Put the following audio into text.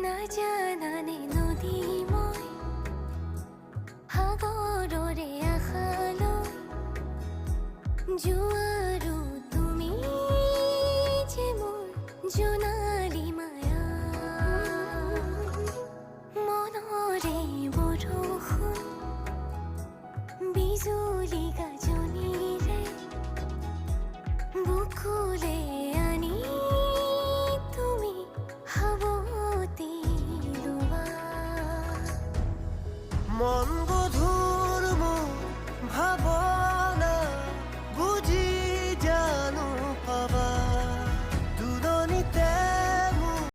নাজানানে নদী মই সাগৰৰে আশালৈ যোৱাৰো তুমি যে মোৰ জোনা